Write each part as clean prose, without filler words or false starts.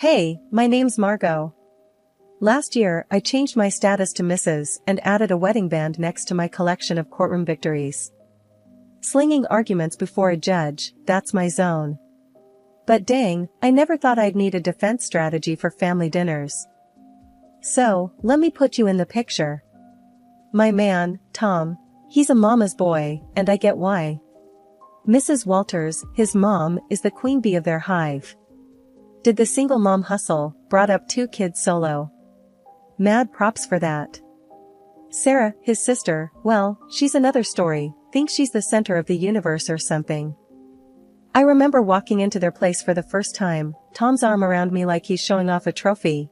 Hey, my name's Margot. Last year, I changed my status to Mrs. and added a wedding band next to my collection of courtroom victories. Slinging arguments before a judge, that's my zone. But dang, I never thought I'd need a defense strategy for family dinners. So, let me put you in the picture. My man, Tom, he's a mama's boy, and I get why. Mrs. Walters, his mom, is the queen bee of their hive. Did the single mom hustle, brought up 2 kids solo. Mad props for that. Sarah, his sister, well, she's another story, thinks she's the center of the universe or something. I remember walking into their place for the first time, Tom's arm around me like he's showing off a trophy.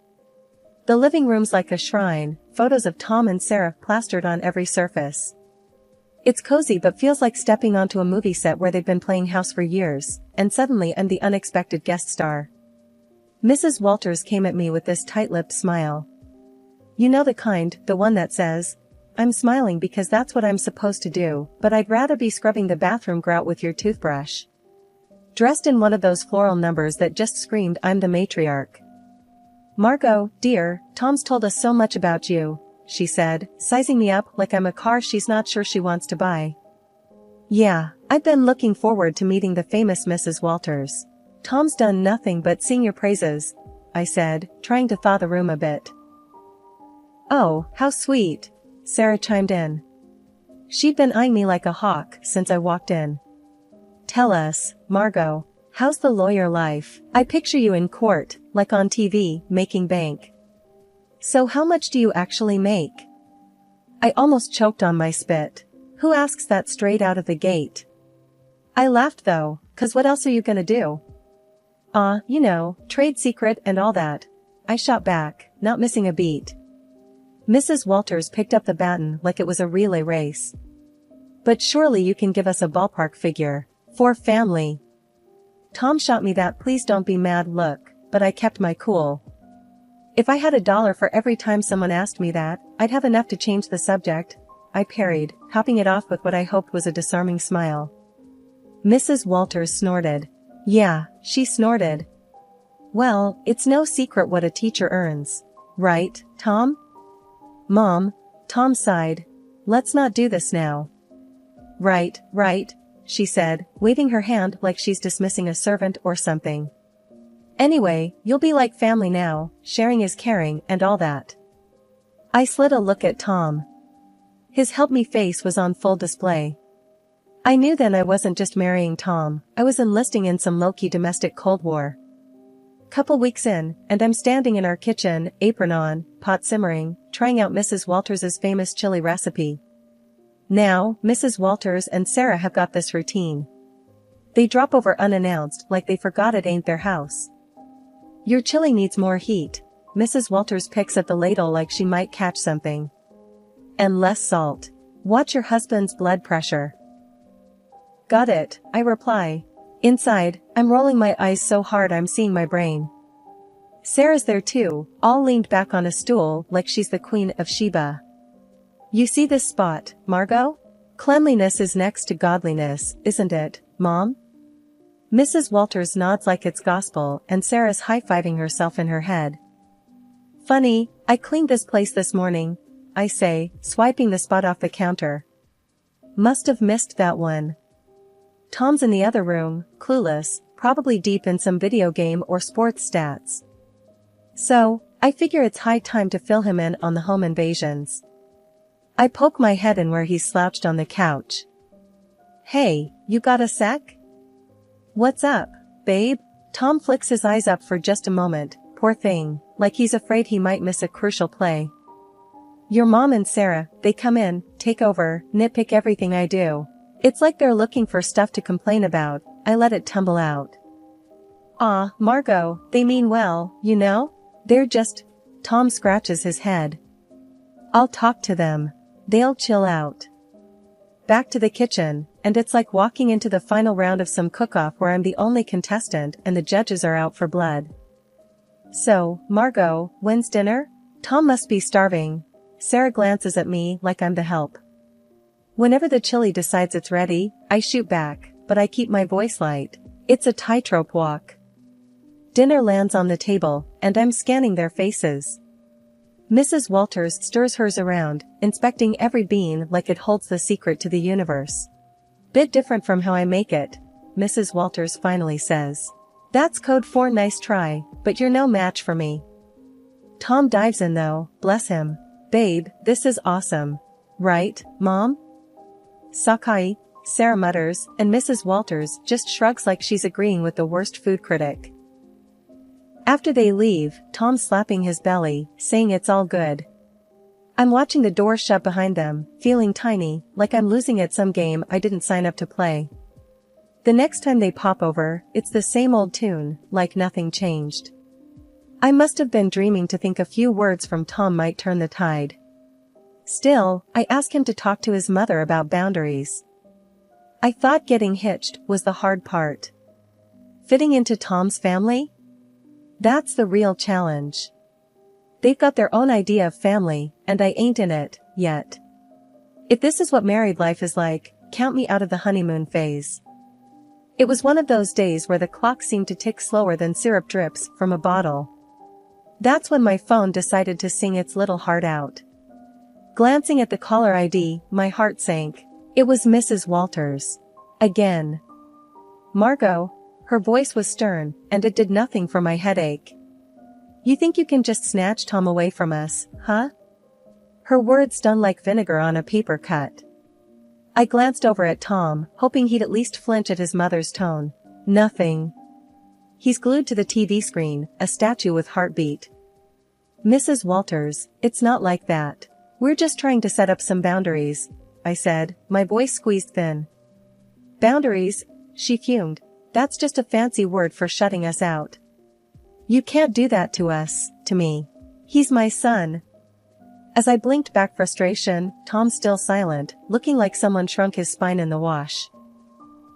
The living room's like a shrine, photos of Tom and Sarah plastered on every surface. It's cozy but feels like stepping onto a movie set where they've been playing house for years, and suddenly I'm the unexpected guest star. Mrs. Walters came at me with this tight-lipped smile. You know the kind, the one that says, I'm smiling because that's what I'm supposed to do, but I'd rather be scrubbing the bathroom grout with your toothbrush. Dressed in one of those floral numbers that just screamed I'm the matriarch. Margot, dear, Tom's told us so much about you, she said, sizing me up like I'm a car she's not sure she wants to buy. Yeah, I've been looking forward to meeting the famous Mrs. Walters. Tom's done nothing but sing your praises, I said, trying to thaw the room a bit. Oh, how sweet, Sarah chimed in. She'd been eyeing me like a hawk since I walked in. Tell us, Margot, how's the lawyer life? I picture you in court, like on TV, making bank. So how much do you actually make? I almost choked on my spit. Who asks that straight out of the gate? I laughed though, 'cause what else are you gonna do? You know, trade secret and all that. I shot back, not missing a beat. Mrs. Walters picked up the baton like it was a relay race. But surely you can give us a ballpark figure. For family. Tom shot me that please don't be mad look, but I kept my cool. If I had $1 for every time someone asked me that, I'd have enough to change the subject, I parried, topping it off with what I hoped was a disarming smile. Mrs. Walters snorted. Yeah, she snorted. Well, it's no secret what a teacher earns. Right, Tom? Mom, Tom sighed. Let's not do this now. Right, she said, waving her hand like she's dismissing a servant or something. Anyway, you'll be like family now, sharing is caring and all that. I slid a look at Tom. His help me face was on full display. I knew then I wasn't just marrying Tom, I was enlisting in some low-key domestic Cold War. Couple weeks in, and I'm standing in our kitchen, apron on, pot simmering, trying out Mrs. Walters' famous chili recipe. Now, Mrs. Walters and Sarah have got this routine. They drop over unannounced like they forgot it ain't their house. Your chili needs more heat, Mrs. Walters picks at the ladle like she might catch something. And less salt. Watch your husband's blood pressure. Got it, I reply. Inside, I'm rolling my eyes so hard I'm seeing my brain. Sarah's there too, all leaned back on a stool like she's the Queen of Sheba. You see this spot, Margot? Cleanliness is next to godliness, isn't it, Mom? Mrs. Walters nods like it's gospel and Sarah's high-fiving herself in her head. Funny, I cleaned this place this morning, I say, swiping the spot off the counter. Must have missed that one. Tom's in the other room, clueless, probably deep in some video game or sports stats. So, I figure it's high time to fill him in on the home invasions. I poke my head in where he's slouched on the couch. Hey, you got a sec? What's up, babe? Tom flicks his eyes up for just a moment, poor thing, like he's afraid he might miss a crucial play. Your mom and Sarah, they come in, take over, nitpick everything I do. It's like they're looking for stuff to complain about, I let it tumble out. Margot, they mean well, you know? They're just... Tom scratches his head. I'll talk to them. They'll chill out. Back to the kitchen, and it's like walking into the final round of some cook-off where I'm the only contestant and the judges are out for blood. So, Margot, when's dinner? Tom must be starving. Sarah glances at me like I'm the help. Whenever the chili decides it's ready, I shoot back, but I keep my voice light. It's a tightrope walk. Dinner lands on the table, and I'm scanning their faces. Mrs. Walters stirs hers around, inspecting every bean like it holds the secret to the universe. Bit different from how I make it, Mrs. Walters finally says. That's code for nice try, but you're no match for me. Tom dives in though, bless him. Babe, this is awesome. Right, Mom? Sakai, Sarah mutters, and Mrs. Walters just shrugs like she's agreeing with the worst food critic. After they leave, Tom's slapping his belly, saying it's all good. I'm watching the door shut behind them, feeling tiny, like I'm losing at some game I didn't sign up to play. The next time they pop over, it's the same old tune, like nothing changed. I must have been dreaming to think a few words from Tom might turn the tide. Still, I ask him to talk to his mother about boundaries. I thought getting hitched was the hard part. Fitting into Tom's family? That's the real challenge. They've got their own idea of family, and I ain't in it, yet. If this is what married life is like, count me out of the honeymoon phase. It was one of those days where the clock seemed to tick slower than syrup drips from a bottle. That's when my phone decided to sing its little heart out. Glancing at the caller ID, my heart sank. It was Mrs. Walters. Again. Margot. Her voice was stern, and it did nothing for my headache. You think you can just snatch Tom away from us, huh? Her words stung like vinegar on a paper cut. I glanced over at Tom, hoping he'd at least flinch at his mother's tone. Nothing. He's glued to the TV screen, a statue with heartbeat. Mrs. Walters, it's not like that. We're just trying to set up some boundaries, I said, my voice squeezed thin. Boundaries? She fumed. That's just a fancy word for shutting us out. You can't do that to us, to me. He's my son. As I blinked back frustration, Tom still silent, looking like someone shrunk his spine in the wash.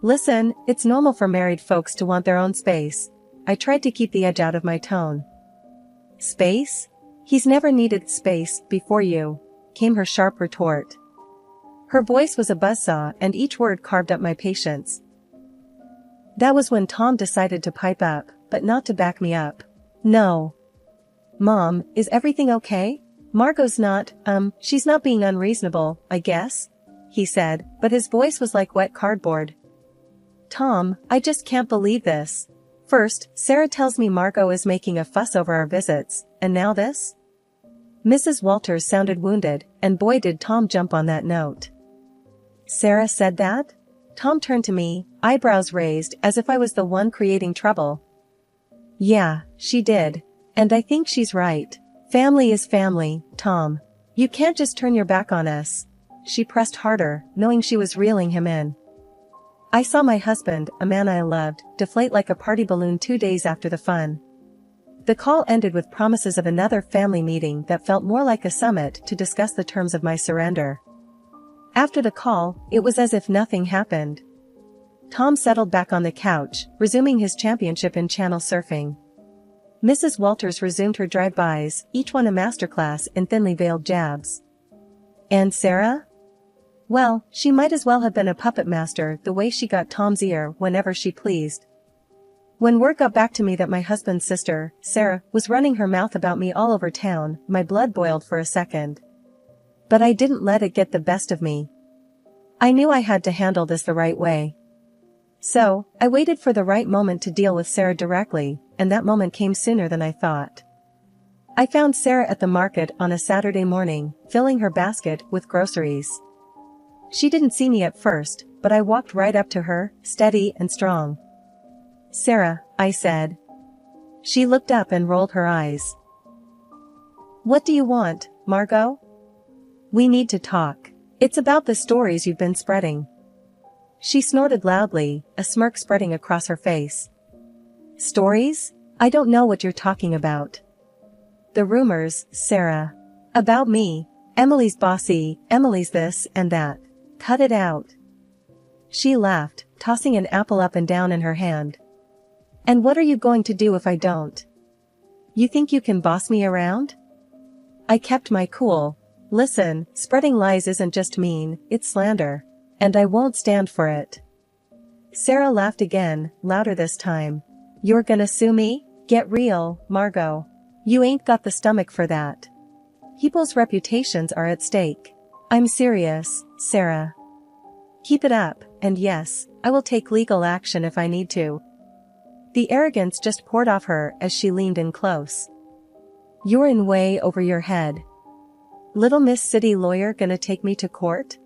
Listen, it's normal for married folks to want their own space. I tried to keep the edge out of my tone. Space? He's never needed space before you, came her sharp retort. Her voice was a buzzsaw and each word carved up my patience. That was when Tom decided to pipe up, but not to back me up. No. Mom, is everything okay? Margot's not, she's not being unreasonable, I guess, he said, but his voice was like wet cardboard. Tom, I just can't believe this. First, Sarah tells me Margot is making a fuss over our visits, and now this? Mrs. Walters sounded wounded, and boy did Tom jump on that note. Sarah said that? Tom turned to me, eyebrows raised as if I was the one creating trouble. Yeah, she did. And I think she's right. Family is family, Tom. You can't just turn your back on us. She pressed harder, knowing she was reeling him in. I saw my husband, a man I loved, deflate like a party balloon 2 days after the fun. The call ended with promises of another family meeting that felt more like a summit to discuss the terms of my surrender. After the call, it was as if nothing happened. Tom settled back on the couch, resuming his championship in channel surfing. Mrs. Walters resumed her drive-bys, each one a masterclass in thinly veiled jabs. And Sarah? Well, she might as well have been a puppet master the way she got Tom's ear whenever she pleased. When word got back to me that my husband's sister, Sarah, was running her mouth about me all over town, my blood boiled for a second. But I didn't let it get the best of me. I knew I had to handle this the right way. So, I waited for the right moment to deal with Sarah directly, and that moment came sooner than I thought. I found Sarah at the market on a Saturday morning, filling her basket with groceries. She didn't see me at first, but I walked right up to her, steady and strong. Sarah, I said. She looked up and rolled her eyes. What do you want, Margot? We need to talk. It's about the stories you've been spreading. She snorted loudly, a smirk spreading across her face. Stories? I don't know what you're talking about. The rumors, Sarah. About me. Emily's bossy, Emily's this and that. Cut it out. She laughed, tossing an apple up and down in her hand. And what are you going to do if I don't? You think you can boss me around? I kept my cool. Listen, spreading lies isn't just mean, it's slander. And I won't stand for it. Sarah laughed again, louder this time. You're gonna sue me? Get real, Margot. You ain't got the stomach for that. People's reputations are at stake. I'm serious, Sarah. Keep it up, and yes, I will take legal action if I need to. The arrogance just poured off her as she leaned in close. You're in way over your head. Little Miss City Lawyer gonna take me to court?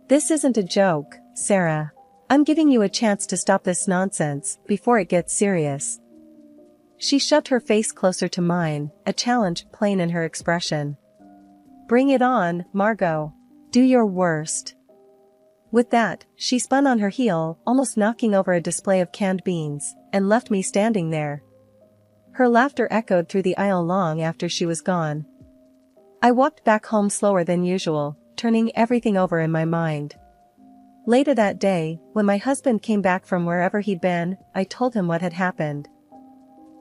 This isn't a joke, Sarah. I'm giving you a chance to stop this nonsense before it gets serious. She shoved her face closer to mine, a challenge plain in her expression. Bring it on, Margot. Do your worst. With that, she spun on her heel, almost knocking over a display of canned beans, and left me standing there. Her laughter echoed through the aisle long after she was gone. I walked back home slower than usual, turning everything over in my mind. Later that day, when my husband came back from wherever he'd been, I told him what had happened.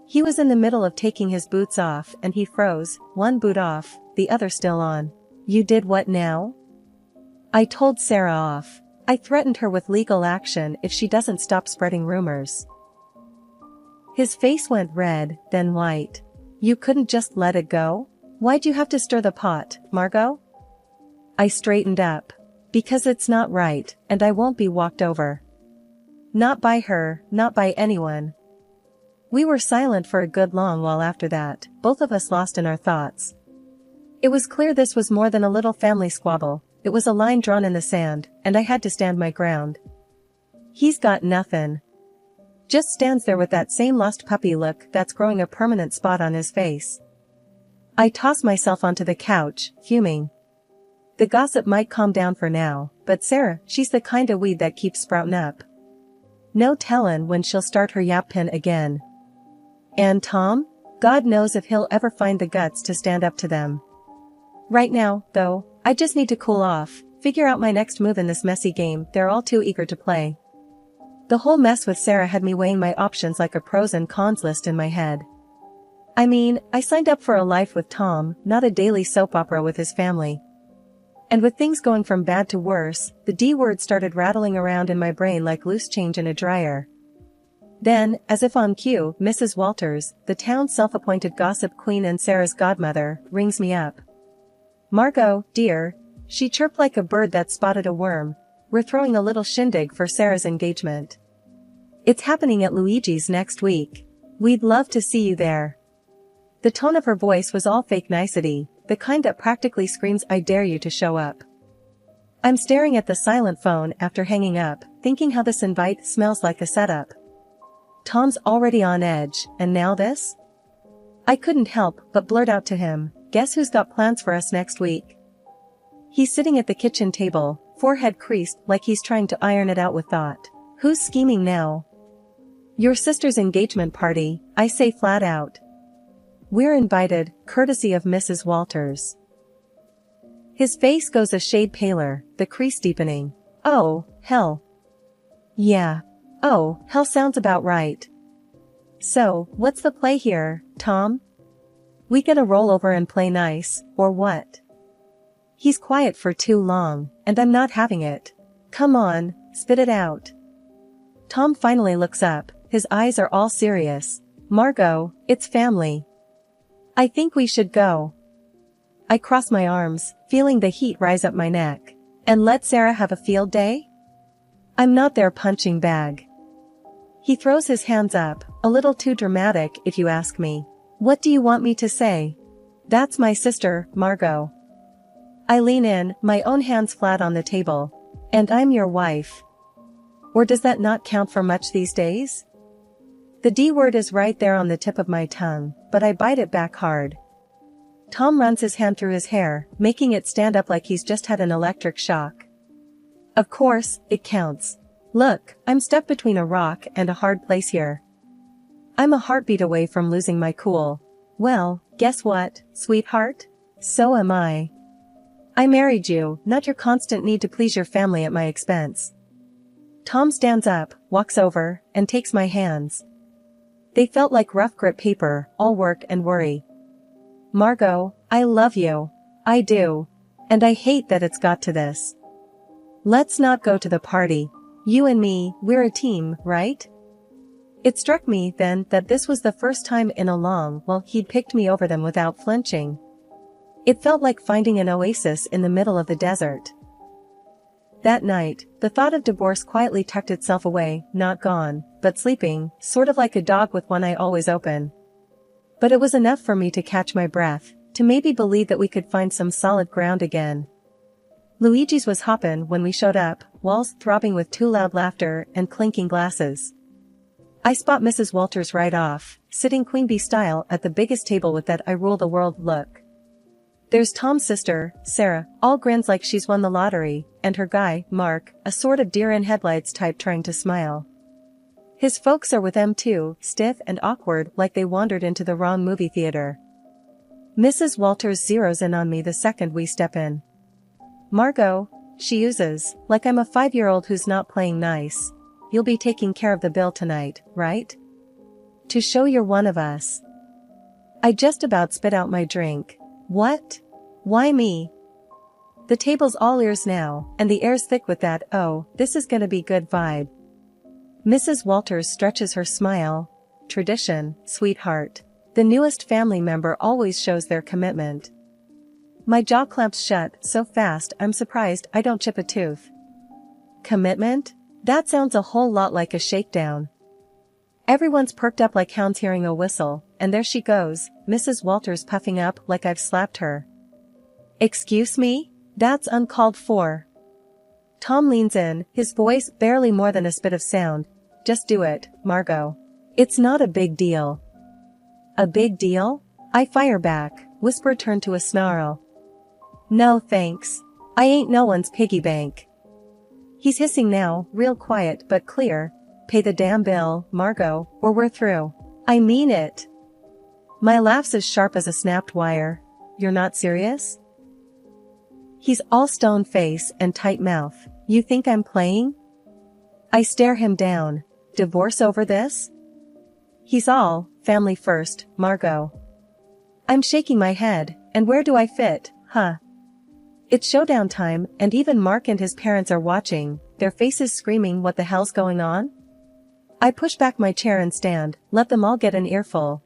He was in the middle of taking his boots off and he froze, one boot off, the other still on. You did what now? I told Sarah off. I threatened her with legal action if she doesn't stop spreading rumors. His face went red, then white. You couldn't just let it go? Why'd you have to stir the pot, Margot? I straightened up. Because it's not right, and I won't be walked over. Not by her, not by anyone. We were silent for a good long while after that, both of us lost in our thoughts. It was clear this was more than a little family squabble. It was a line drawn in the sand, and I had to stand my ground. He's got nothing. Just stands there with that same lost puppy look that's growing a permanent spot on his face. I tossed myself onto the couch, fuming. The gossip might calm down for now, but Sarah, she's the kind of weed that keeps sprouting up. No tellin' when she'll start her yappin' again. And Tom? God knows if he'll ever find the guts to stand up to them. Right now, though, I just need to cool off, figure out my next move in this messy game they're all too eager to play. The whole mess with Sarah had me weighing my options like a pros and cons list in my head. I mean, I signed up for a life with Tom, not a daily soap opera with his family. And with things going from bad to worse, the D word started rattling around in my brain like loose change in a dryer. Then, as if on cue, Mrs. Walters, the town's self-appointed gossip queen and Sarah's godmother, rings me up. Margot, dear, she chirped like a bird that spotted a worm. We're throwing a little shindig for Sarah's engagement. It's happening at Luigi's next week. We'd love to see you there. The tone of her voice was all fake nicety, the kind that practically screams I dare you to show up. I'm staring at the silent phone after hanging up, thinking how this invite smells like a setup. Tom's already on edge, and now this? I couldn't help but blurt out to him, guess who's got plans for us next week? He's sitting at the kitchen table, forehead creased like he's trying to iron it out with thought. Who's scheming now? Your sister's engagement party, I say flat out. We're invited, courtesy of Mrs. Walters. His face goes a shade paler, the crease deepening. Oh, hell. Yeah. Oh, hell sounds about right. So, what's the play here, Tom? We gonna roll over and play nice, or what? He's quiet for too long, and I'm not having it. Come on, spit it out. Tom finally looks up, his eyes are all serious. Margot, it's family. I think we should go. I cross my arms, feeling the heat rise up my neck. And let Sarah have a field day? I'm not their punching bag. He throws his hands up, a little too dramatic if you ask me. What do you want me to say? That's my sister, Margot. I lean in, my own hands flat on the table. And I'm your wife. Or does that not count for much these days? The D word is right there on the tip of my tongue, but I bite it back hard. Tom runs his hand through his hair, making it stand up like he's just had an electric shock. Of course, it counts. Look, I'm stuck between a rock and a hard place here. I'm a heartbeat away from losing my cool. Well, guess what, sweetheart? So am I. I married you, not your constant need to please your family at my expense. Tom stands up, walks over, and takes my hands. They felt like rough grip paper, all work and worry. Margot, I love you. I do. And I hate that it's got to this. Let's not go to the party. You and me, we're a team, right? It struck me then that this was the first time in a long while he'd picked me over them without flinching. It felt like finding an oasis in the middle of the desert. That night, the thought of divorce quietly tucked itself away, not gone, but sleeping, sort of like a dog with one eye always open. But it was enough for me to catch my breath, to maybe believe that we could find some solid ground again. Luigi's was hoppin' when we showed up, walls throbbing with too loud laughter and clinking glasses. I spot Mrs. Walters right off, sitting queen bee style at the biggest table with that I rule the world look. There's Tom's sister, Sarah, all grins like she's won the lottery, and her guy, Mark, a sort of deer-in-headlights type trying to smile. His folks are with them too, stiff and awkward like they wandered into the wrong movie theater. Mrs. Walters zeroes in on me the second we step in. "Margot," she uses, like I'm a 5-year-old who's not playing nice. "You'll be taking care of the bill tonight, right? To show you're one of us." I just about spit out my drink. What? Why me? The table's all ears now, and the air's thick with that "oh, this is gonna be good" vibe. Mrs. Walters stretches her smile. Tradition, sweetheart. The newest family member always shows their commitment. My jaw clamps shut so fast I'm surprised I don't chip a tooth. Commitment? That sounds a whole lot like a shakedown. Everyone's perked up like hounds hearing a whistle, and there she goes, Mrs. Walters puffing up like I've slapped her. "Excuse me? That's uncalled for." Tom leans in, his voice barely more than a spit of sound. "Just do it, Margot. It's not a big deal." "A big deal?" I fire back, whisper turned to a snarl. "No thanks. I ain't no one's piggy bank." He's hissing now, real quiet but clear. "Pay the damn bill, Margot, or we're through." I mean it. My laugh's as sharp as a snapped wire. "You're not serious?" He's all stone face and tight mouth. "You think I'm playing?" I stare him down. "Divorce over this?" He's all, "Family first, Margot." I'm shaking my head, and where do I fit, huh? It's showdown time, and even Mark and his parents are watching, their faces screaming what the hell's going on? I push back my chair and stand, let them all get an earful.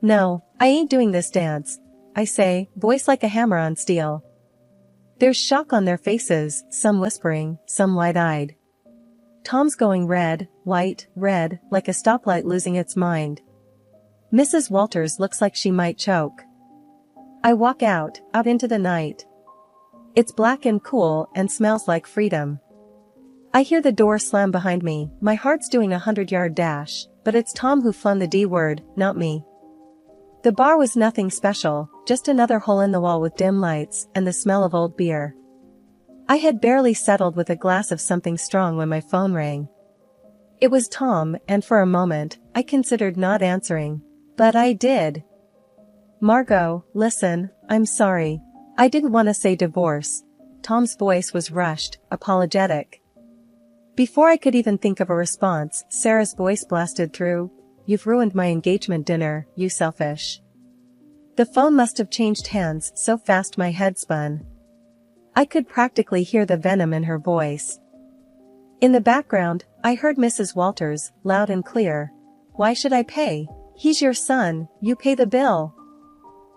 "No, I ain't doing this dance," I say, voice like a hammer on steel. There's shock on their faces, some whispering, some wide-eyed. Tom's going red, white, red, like a stoplight losing its mind. Mrs. Walters looks like she might choke. I walk out into the night. It's black and cool and smells like freedom. I hear the door slam behind me, my heart's doing a 100-yard dash, but it's Tom who flung the D word, not me. The bar was nothing special, just another hole in the wall with dim lights and the smell of old beer. I had barely settled with a glass of something strong when my phone rang. It was Tom, and for a moment, I considered not answering. But I did. "Margot, listen, I'm sorry. I didn't want to say divorce." Tom's voice was rushed, apologetic. Before I could even think of a response, Sarah's voice blasted through. "You've ruined my engagement dinner, you selfish." The phone must have changed hands so fast my head spun. I could practically hear the venom in her voice. In the background, I heard Mrs. Walters, loud and clear. "Why should I pay? He's your son, you pay the bill."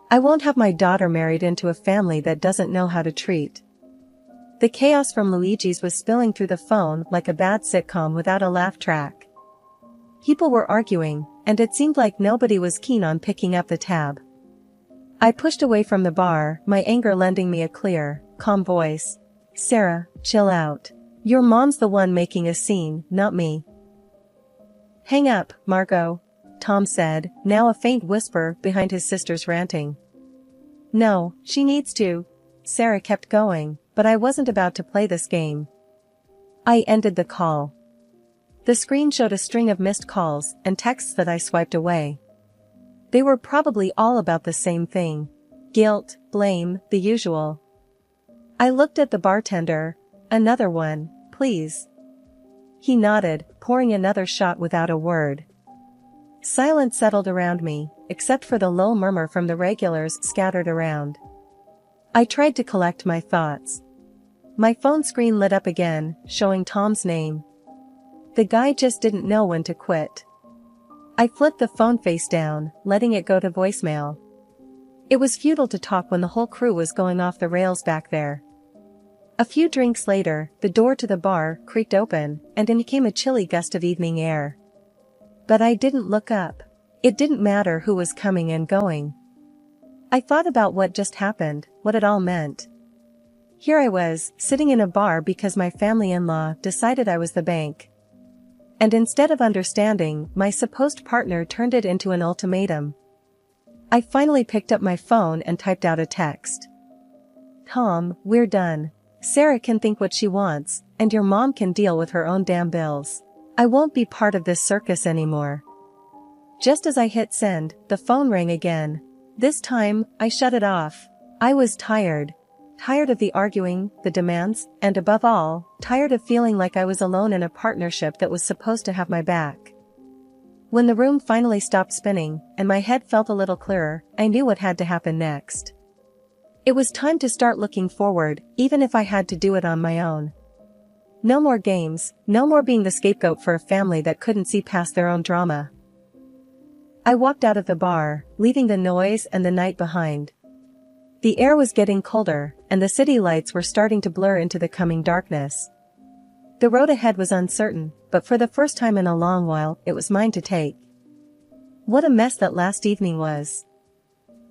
I won't have my daughter married into a family that doesn't know how to treat. The chaos from Luigi's was spilling through the phone like a bad sitcom without a laugh track. People were arguing, and it seemed like nobody was keen on picking up the tab. I pushed away from the bar, my anger lending me a clear, calm voice. "Sarah, chill out. Your mom's the one making a scene, not me." "Hang up, Margot," Tom said, now a faint whisper behind his sister's ranting. "No, she needs to." Sarah kept going, but I wasn't about to play this game. I ended the call. The screen showed a string of missed calls and texts that I swiped away. They were probably all about the same thing. Guilt, blame, the usual. I looked at the bartender. "Another one, please." He nodded, pouring another shot without a word. Silence settled around me, except for the low murmur from the regulars scattered around. I tried to collect my thoughts. My phone screen lit up again, showing Tom's name. The guy just didn't know when to quit. I flipped the phone face down, letting it go to voicemail. It was futile to talk when the whole crew was going off the rails back there. A few drinks later, the door to the bar creaked open, and in came a chilly gust of evening air. But I didn't look up. It didn't matter who was coming and going. I thought about what just happened, what it all meant. Here I was, sitting in a bar because my family-in-law decided I was the bank. And instead of understanding, my supposed partner turned it into an ultimatum. I finally picked up my phone and typed out a text. Tom, we're done. Sarah can think what she wants, and your mom can deal with her own damn bills. I won't be part of this circus anymore. Just as I hit send, the phone rang again. This time, I shut it off. I was tired. Tired of the arguing, the demands, and above all, tired of feeling like I was alone in a partnership that was supposed to have my back. When the room finally stopped spinning, and my head felt a little clearer, I knew what had to happen next. It was time to start looking forward, even if I had to do it on my own. No more games, no more being the scapegoat for a family that couldn't see past their own drama. I walked out of the bar, leaving the noise and the night behind. The air was getting colder, and the city lights were starting to blur into the coming darkness. The road ahead was uncertain, but for the first time in a long while, it was mine to take. What a mess that last evening was.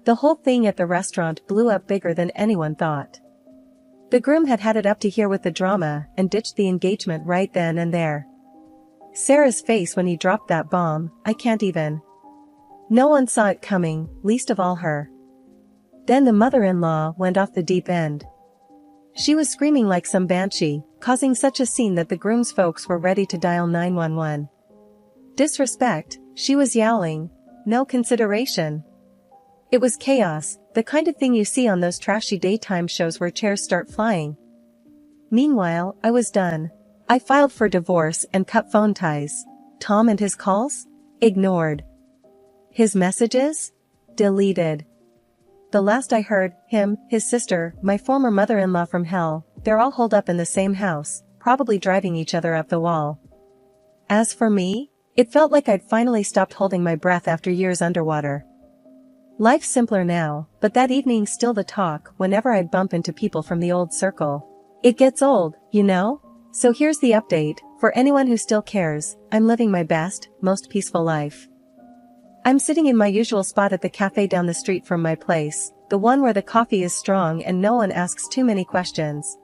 The whole thing at the restaurant blew up bigger than anyone thought. The groom had had it up to here with the drama and ditched the engagement right then and there. Sarah's face when he dropped that bomb, I can't even. No one saw it coming, least of all her. Then the mother-in-law went off the deep end. She was screaming like some banshee, causing such a scene that the groom's folks were ready to dial 911. Disrespect, she was yowling. No consideration. It was chaos, the kind of thing you see on those trashy daytime shows where chairs start flying. Meanwhile, I was done. I filed for divorce and cut phone ties. Tom and his calls? Ignored. His messages? Deleted. The last I heard, him, his sister, my former mother-in-law from hell, they're all holed up in the same house, probably driving each other up the wall. As for me, it felt like I'd finally stopped holding my breath after years underwater. Life's simpler now, but that evening's still the talk whenever I'd bump into people from the old circle. It gets old, you know? So here's the update, for anyone who still cares, I'm living my best, most peaceful life. I'm sitting in my usual spot at the cafe down the street from my place, the one where the coffee is strong and no one asks too many questions.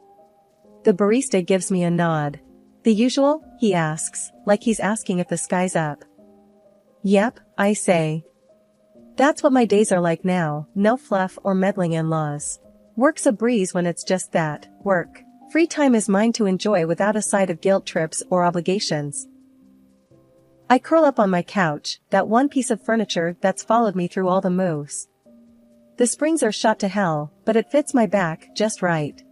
The barista gives me a nod. The usual, he asks, like he's asking if the sky's up. Yep, I say. That's what my days are like now, no fluff or meddling in-laws. Work's a breeze when it's just that, work. Free time is mine to enjoy without a side of guilt trips or obligations. I curl up on my couch, that one piece of furniture that's followed me through all the moves. The springs are shot to hell, but it fits my back just right.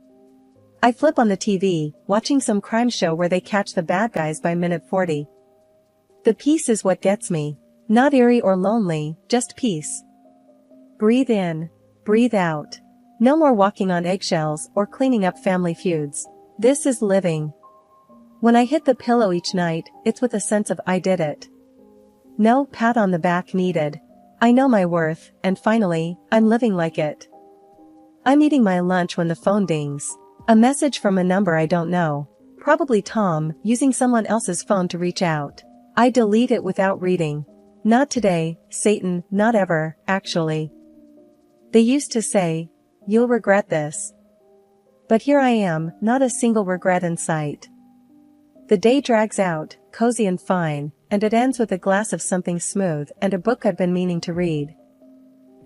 I flip on the TV, watching some crime show where they catch the bad guys by minute 40. The peace is what gets me. Not eerie or lonely, just peace. Breathe in, breathe out. No more walking on eggshells or cleaning up family feuds. This is living. When I hit the pillow each night, it's with a sense of I did it. No pat on the back needed. I know my worth, and finally, I'm living like it. I'm eating my lunch when the phone dings. A message from a number I don't know. Probably Tom, using someone else's phone to reach out. I delete it without reading. Not today, Satan, not ever, actually. They used to say, you'll regret this. But here I am, not a single regret in sight. The day drags out, cozy and fine, and it ends with a glass of something smooth and a book I've been meaning to read.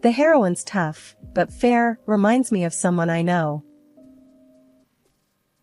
The heroine's tough, but fair, reminds me of someone I know.